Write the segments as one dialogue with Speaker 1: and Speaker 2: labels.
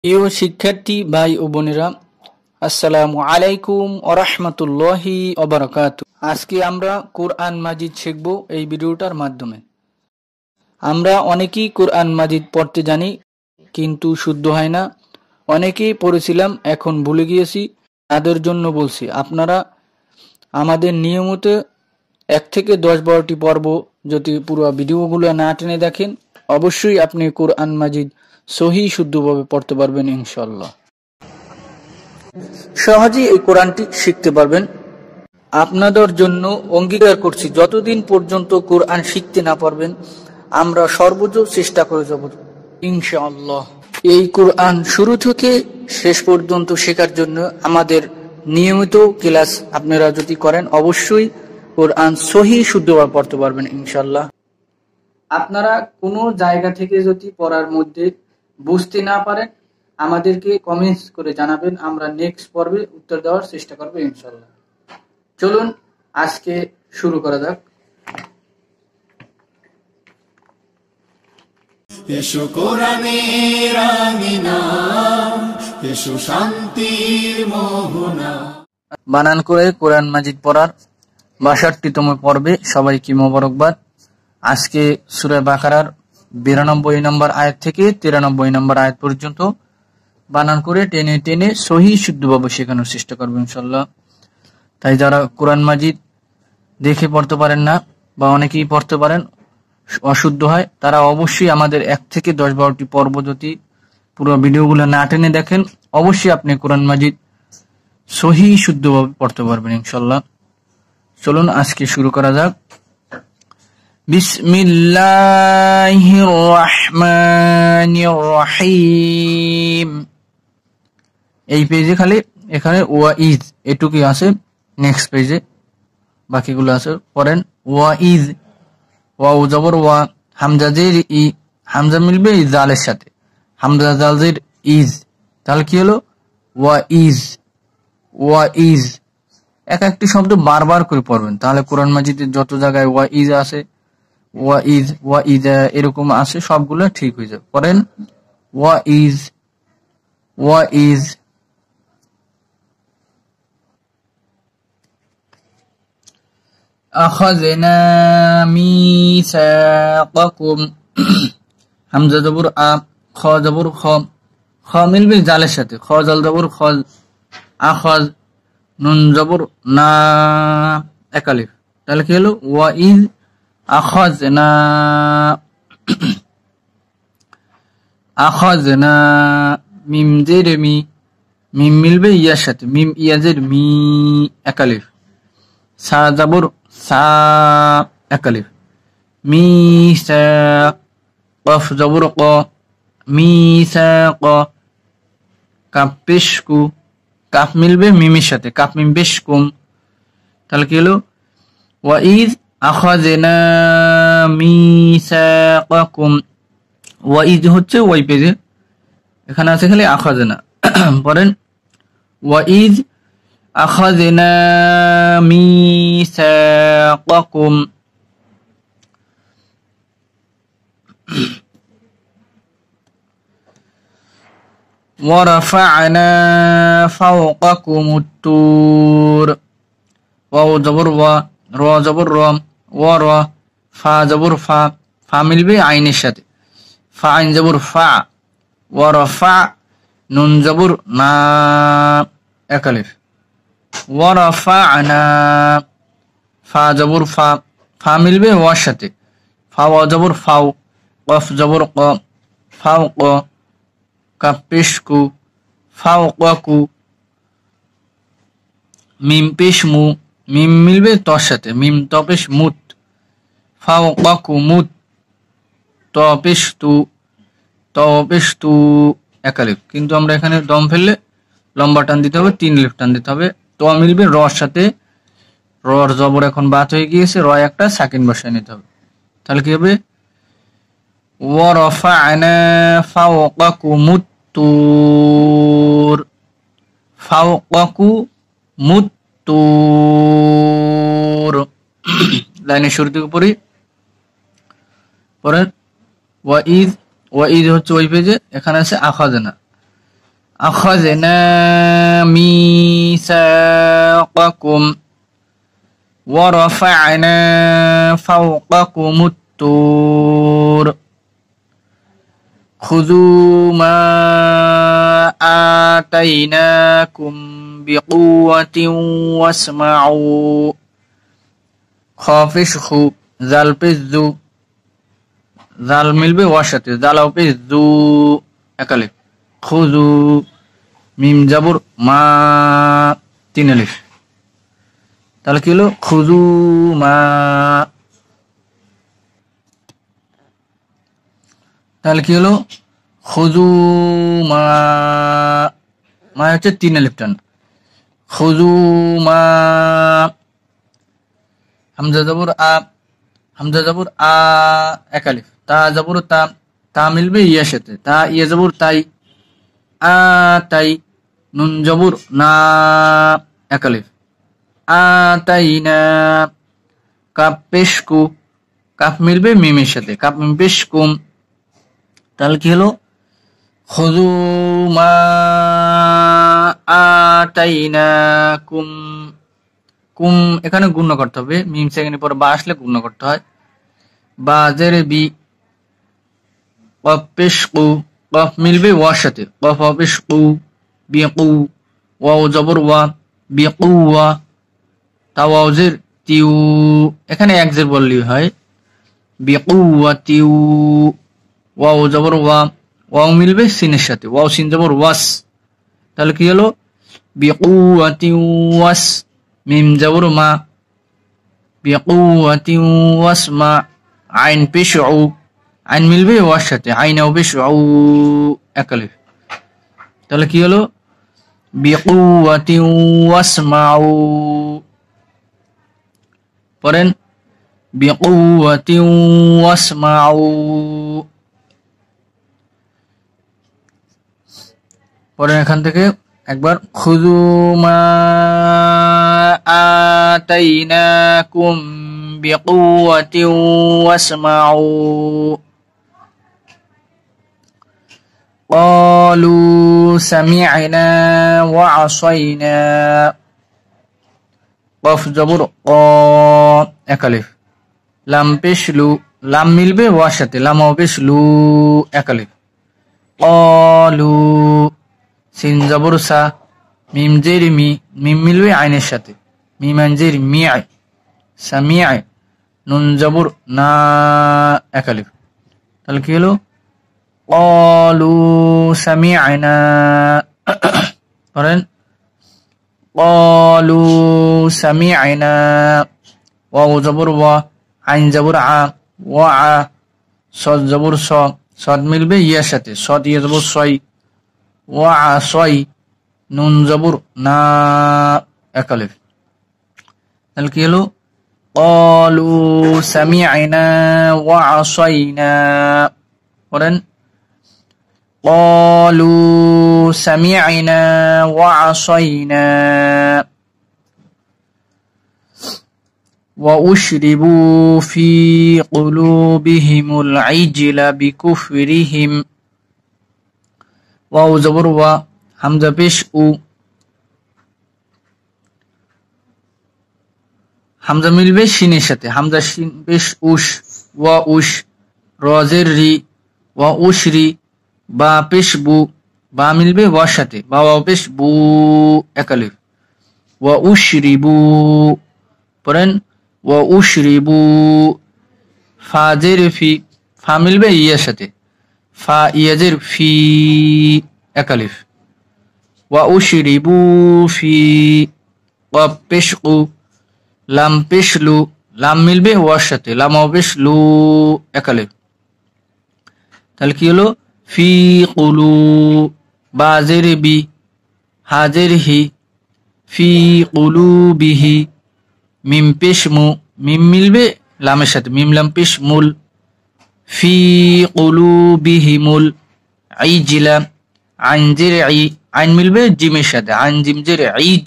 Speaker 1: প্রিয় শিক্ষার্থী ভাই ও বোনেরা, আসসালামু আলাইকুম ওয়া রাহমাতুল্লাহি ওয়া বারাকাতুহু। আজকে আমরা কোরআন মাজিদ শিখব এই ভিডিওটার মাধ্যমে। আমরা অনেকেই কোরআন মাজিদ পড়তে জানি কিন্তু শুদ্ধ হয় না। অনেকেই পড়েছিলাম এখন ভুলে গিয়েছি, তাদের জন্য বলছি আপনারা আমাদের নিয়মিত 1 থেকে 10-12টি পর্ব যদি পুরো ভিডিওগুলো না টেনে দেখেন, অবশ্যই আপনি কোরআন মাজিদ সহি শুদ্ধভাবে পড়তে পারবেন ইনশাআল্লাহ। সহজেই এই কোরআনটি শিখতে পারবেন। আপনাদের জন্য অঙ্গীকার করছি, যতদিন পর্যন্ত কোরআন শিখতে না পারবেন আমরা সর্বোচ্চ চেষ্টা করে যাব ইনশাআল্লাহ। এই কোরআন শুরু থেকে শেষ পর্যন্ত শেখার জন্য আমাদের নিয়মিত ক্লাস আপনারা যদি করেন অবশ্যই কোরআন সহি শুদ্ধভাবে পড়তে পারবেন ইনশাআল্লাহ। আপনারা কোনো জায়গা থেকে যদি পড়ার মধ্যে বুঝতে না পারেন আমাদেরকে কমেন্টস করে জানাবেন, আমরা নেক্সট পর্বে উত্তর দেওয়ার চেষ্টা করব ইনশাআল্লাহ। চলুন আজকে শুরু করা যাক।
Speaker 2: এসো কোরআনের আঙিনা, এসো শান্তির মোহনা।
Speaker 1: বানান করে কোরআন মাজিদ পড়ার ৬২তম পর্বে সবাইকে মোবারকবাদ। আজকে সূরা বাকারার ৯২ নম্বর আয়াত থেকে ৯৩ নম্বর আয়াত পর্যন্ত বানান করে টেনে টেনে সহি শুদ্ধভাবে শেখানোর চেষ্টা করবো ইনশাআল্লাহ। তাই যারা কোরআন মাজিদ দেখে পড়তে পারেন না বা অনেকেই পড়তে পারেন অশুদ্ধ হয়, তারা অবশ্যই আমাদের 1 থেকে 10-12টি পর্ব যদি পুরো ভিডিওগুলো না টেনে দেখেন অবশ্যই আপনি কোরআন মাজিদ সহি শুদ্ধভাবে পড়তে পারবেন ইনশাআল্লাহ। চলুন আজকে শুরু করা যাক। বিসমিল্লাহির রহমানির রহিম। এই পেজে খালি এখানে ওয়াইজ এটুকুই আছে, নেক্সট পেজে বাকিগুলো আছে। পড়েন ওয়াইজ, ওয়াও জবর ওয়া, হামজা জের ই, হামজা মিলবে জালের সাথে, হামজা জালের ইজ, তাহলে কি হলো ওয়াইজ। ওয়াইজ এক একটি শব্দ বারবার করে পড়বেন, তাহলে কোরআন মাজিদের যত জায়গায় ওয়াইজ আছে, ওয়াইজ ওয়াইজ এরকম আছে সবগুলো ঠিক হয়ে যাবে। পড়েন ওয়াইজ ওয়াইজ। আখাযনা মিসাকাকুম, হামজা জবর আ, খ জবর খ, খ মিলবে জালের সাথে, খ জাল জবর খ, আখাজ, নুন জবর না, একালিফ, তাহলে কি হলো ওয়াইজ আখাযনা। আখাযনা, মিম জের মি, মিম মিলবে ইয়ার সাথে, মিম ইয়াজের মি, একালিফ, সা জবর সা, একালিফ, মিসা, কফ জবর ক, মিসাক, কাফ পেশ কু, কাফ মিলবে মিমের সাথে, কাফ মিম পেশ কুম, তাহলে কি হলো ওয়াইজ আখাযনা মিসাকাকুম। ওয়াইজ হচ্ছে ওই পেজে, এখানে আছে খালি আখাযনা। পড়েন ওয়াইজ আখাযনা মিসাকাকুম। ওয়ারাফা'না ফাওকাকুমুত তুর, ওয়াও জবর ওয়া, র জবর র, ওয়া র, ফা জবর ফা, ফা মিলবে আইনের সাথে, ফা আইন জবর ফা, ওয়ারাফা, নুন জবর না, একালিফ, ওয়ারাফা'না, ফা জবর ফা, ফা মিলবে ওয়ার সাথে, ফা ওয়া জবর ফাও, কফ জবর ক, ফাও ক, কাফ পেশ কু, ফাও কু, মিম পেশ মু, মিম মিলবে তর সাথে, মিম ত পেশ মুত, ফাও কু মুত, ত পেশ তু, ত পেশ তু, একালিফ। কিন্তু আমরা এখানে দম ফেললে লম্বা টান দিতে হবে, 3 লিফ টান দিতে হবে। ত মিলবে রর সাথে, রর জবর এখন বাত হয়ে গিয়েছে, র একটা সাকিন বসায় নিতে হবে, তাহলে কি হবে ওয়ারাফা'না ফাওকাকুমুত তুর, ফাওকাকুমুত তুর। লাইনের শুরু থেকে পড়ি। পড়েন ওয়াইজ, ওয়াইজ হচ্ছে ওই পেজে, এখানে আছে আখাযনা, আখাযনা মিসাকাকুম ওয়া রাফা'না ফাওকাকুমুত তুর খুযু মা আতাইনাকুম বিকুওয়াতিন ওয়াসমাউ খাফিশ খু জাল পেশ জু জাল মিলবে ওয়ার সাথে জালাও পেশ জু একালিফ খুযু মিম জাবর মা তিন আলিফ তাহলে কি হলো খুযু মা তাহলে কি হলো খুযু মা মা হচ্ছে তিন আলিফ টান খুযু মা হামজা জবর আ হামজা জবর আ এক আলিফ তা জবর তা তা মিলবে ইয়ার সাথে তা ইয়া জবর তাই আ তাই নুন জবর না এক আলিফ আ তাই না কাপ পেশ কু কাপ মিলবে মিমের সাথে কাপ মিম পেশ কুম তাহলে কি হলো খুযু মা আতাইনাকুম কুম এখানে গুণ করতে হবে মিম সেকেন্ডের পর বা আসলে গুণ করতে হয় বা জের বি কফ পেশ কু কফ মিলবে ওয়ার সাথে কফ পেশ কু বিকু ওয়াও জবর ওয়া বিকুওয়া তাওয়াও জের তিউ এখানে এক জের বললেই হয় বিকুওয়াতিউ ওয়াও জবর ওয়া ওয়াও মিলবে সিনের সাথে ওয়াও সিন জবর ওয়াস তাহলে কি হলো বিকুওয়াতিউ ওয়াস মিম জবর মা বিকুওয়াতিউ ওয়াসমা আইন পেশ উ আইন মিলবে ওয়ার সাথে আইনাও পেশ উ এক আলিফ তাহলে কি হলো বিকুওয়াতিউ ওয়াসমাউ পড়েন বিকুওয়াতিউ ওয়াসমাউ পরে এখান থেকে একবার খুযু মা আতাইনাকুম বিকুওয়াতিন ওয়াসমাউ ক্বালু সামি'না ওয়া আসাইনা কফ জবর ক এক আলিফ লাম পেশ লু লাম মিলবে ওয়ার সাথে লামাও পেশ লু এক আলিফ ক্বালু সিন জবর সা মিম জের মি মিম মিলবে আইনের সাথে মিম আইন জের মি আই সামিআ নুন জবর না এক আলিফ তাহলে কি হলো ক্বালু সামি'না পড়েন ক্বালু সামি'না ওয়াও জবর ওয়া আইন জবর আ ওয়া আ সদ জবর স সদ মিলবে ইয়ার সাথে সদ ইয়া জবর সই ওয়া আসই নুন জবর না এক আলিফ তাহলে কি হলো ক্বালু সামি'না ওয়া আসাইনা পড়েন ক্বালু সামি'না ওয়া আসাইনা وأشربوا في قلوبهم العجل بكفرهم ওয়াও জবর ওয়া হামজা পেশ উ হামজা মিলবে শিনের সাথে হামজা শিন পেশ উশ ওয়া উশ রজের রি ওয়া উশরি বা পেশ বু বা মিলবে ওয়ার সাথে বা ওয়াও পেশ বু এক আলিফ ওয়া উশরিবু পড়েন ওয়া উশরিবু ফাজের ফি ফা মিলবে ইয়ার সাথে ফা ইয়াজের ফি এক আলিফ ওয়া উশরিবু ফি কফ পেশ কু লাম পেশ লু লাম মিলবে ওয়ার সাথে লামাও পেশ লু এক আলিফ তাহলে কি হলো ফি কুলু বাজের বি হাজের হি ফি কুলুবিহি মিম পেশ মু মিম মিলবে লামের সাথে মিম লাম পেশ মুল ফি কুলুবিহিমুল আইজিলা আইন জের আই আইন মিলবে জিমের সাথে আইন জিম জের আইজ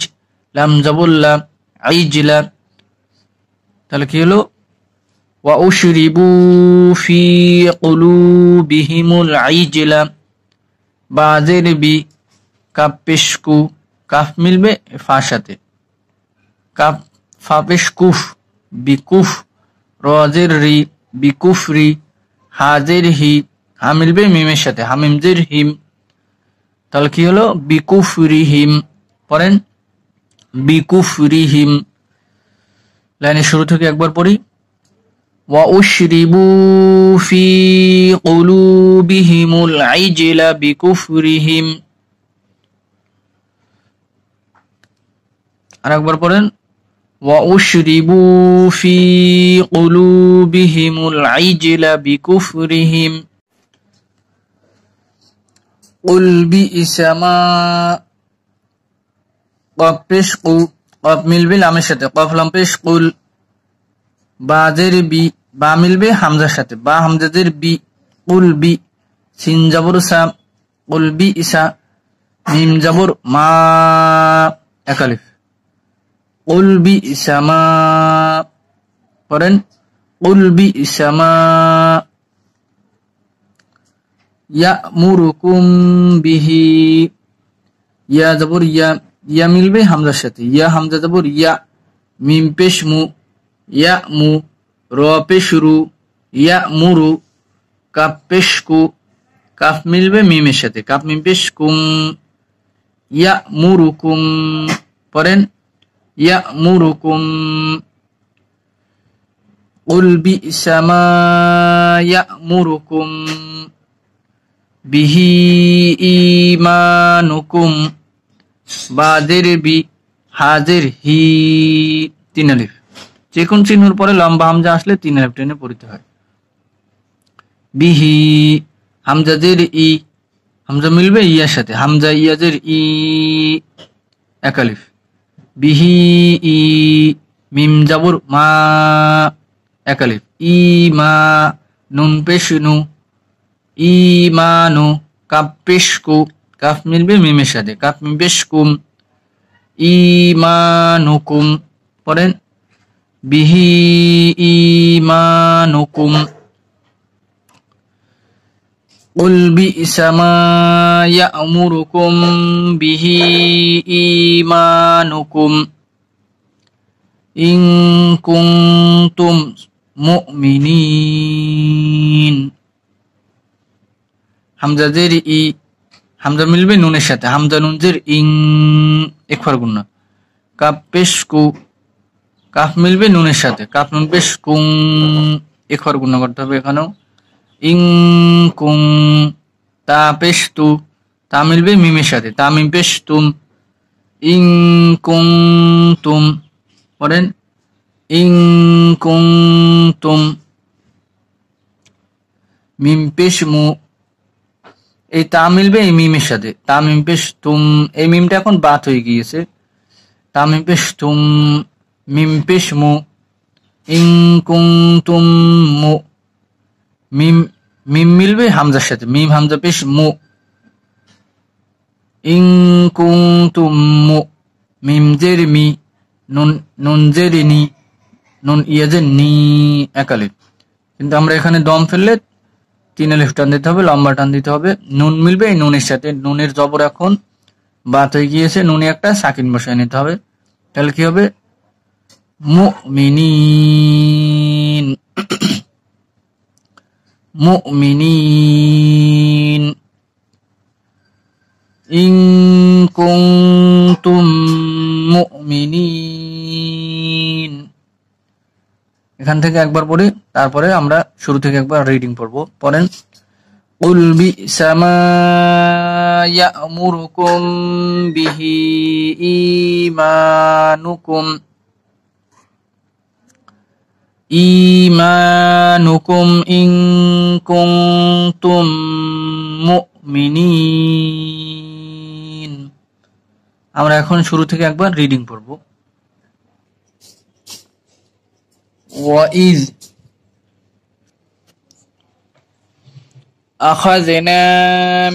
Speaker 1: লাম জাবুল্লা আইজিলা তাহলে কি হলো ওয়া উশরিবু ফি কুলুবিহিমুল আইজিলা বাজের বি কাপ পেশ কু, কাফ মিলবে ফার সাথে, কাপ ফা পেশ কুফ, বিকুফ, রজের রি, বিকুফ রি, হাজের হি, হা মিলবে মিমের সাথে, হামিমজের হিম, তাহলে কি হলো বিকুফরিহিম। পড়েন বিকুফরিহিম। লাইনের শুরু থেকে একবার পড়ি। ওয়া উশরিবু ফি কুলুবিহিমুল আইজলা বিকুফরিহিম। আরেকবার পড়েন ওয়া উশরিবু ফি কুলুবিহিমুল আইজলা বিকুফরিহিম। কুল বিইসামা, কফ পেশ কু, কফ মিলবে লামের সাথে, কফ লাম পেশ কুল, বাজের বি, বা মিলবে হামজার সাথে, বা হামজাদের বি, কুল বি, সিন জাবর সা, কুল বি ইসা, মিম জাবর মা, একালিফ, কুল বি ইসামা। পড়েন কুল বি ইসামা। ইয়ামুরুকুম বিহি, ইয়া জাবর ইয়া, ইয়া মিলবে হামজার সাথে, ইয়া হামজা জাবর ইয়া, মিম পেশ মু, ইয়া মু, র পেশ রু, ইয়া মুরু, কাপ পেশ কু, কাফ মিলবে মিমের সাথে, কাপ মিম পেশ কুম, ইয়া মুরুকুম। পড়েন ইয়া মুরুকুম। কুল বিইসামা ইয়ামুরুকুম বিহি ঈমানুকুম, বাজের বি, হাজের হি, তিন আলিফ। যে কোন চিহ্নের পরে লম্বা হামজা আসলে তিন আলিফ টেনে পড়তে হয়। বিহি, হামজাদের ই, হামজা মিলবে ইয়ার সাথে, হামজা ইয়াজের ই, এক আলিফ, বিহি ই, মিম জাবর মা, এক আলিফ, ই মা, নুন পেশ নু, ইমানু, কাপ পেশ কু, কাফ মিলবে মিমের সাথে, কাফ মিম পেশ কুম, ইমানুকুম। পড়েন বিহি ইমানুকুম। কুল বিইসামা ইয়ামুরুকুম বিহি ঈমানুকুম ইন কুনতুম মুমিনিন। হামজা জের ই, হামজা মিলবে নুনের সাথে, হামজা নুন জের ইং, একবার গুণ। কাপ পেশ কু, কাফ মিলবে নুনের সাথে, কাফ নুন পেশ কুং, একবার গুণ করতে হবে এখানেও। ইং কুং, তা পেশ তু, তা মিলবে মিমের সাথে, তা মিম পেশ তুম, ইং কুং তুম। পড়েন ইং কুং তুম। মিম পেশ মু, এই তা মিলবে এই মিমের সাথে, তা মিম পেশ তুম, এই মিমটা এখন বাত হয়ে গিয়েছে, তা মিম পেশ তুম, মিম পেশ মু, ইং কুং তুম মু, মিম, মিম মিলবে হামজার সাথে, মিম হামজা পেশ মু, ইং কুং তুম মু, মিম জের মি, নুন, নুন জের নি, নুন ইয়াজের নি, একালিফ। কিন্তু আমরা এখানে দম ফেললে তিন আলিফ টান দিতে হবে, লম্বা টান দিতে হবে। নুন মিলবে এই নুনের সাথে, নুনের জবর এখন বাত হয়ে গিয়েছে, নুনে একটা সাকিন বসায় নিতে হবে, তাহলে কি হবে মুমিনিন, মুমিনিন। ইন কুনতুম মুমিনিন। এখান থেকে একবার পড়ি, তারপরে আমরা শুরু থেকে একবার রিডিং পড়বো। পড়েন কুল বিইসামা ইয়ামুরুকুম বিহি ঈমানুকুম, ঈমানুকুম ইন কুনতুম মুমিনিন। আমরা এখন শুরু থেকে একবার রিডিং পড়বো। وَإِذْ أَخَذْنَا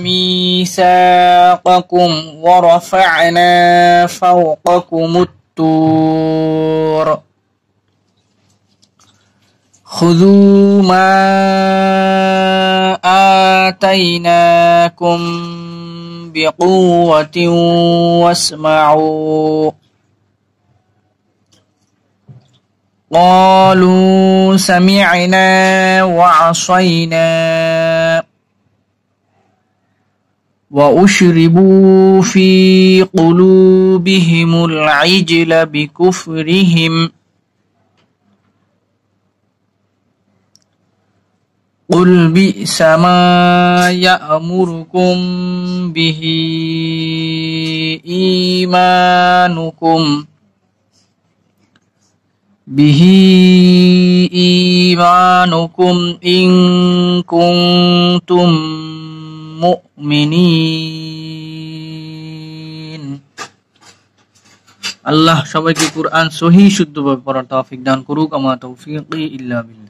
Speaker 1: مِيثَاقَكُمْ وَرَفَعْنَا فَوْقَكُمُ الطُّورَ خذوا ما آتيناكم بقوة واسمعوا قالوا سمعنا وعصينا وأشربوا في قلوبهم العجل بكفرهم قل بئس ما يأمركم به إيمانكم إن كنتم মুমিনিন। আল্লাহ সবাইকে কুরআন সহিহ শুদ্ধভাবে পড়ার তৌফিক দান করুক। আমা তৌফিকি ইল্লা বিল্লাহ।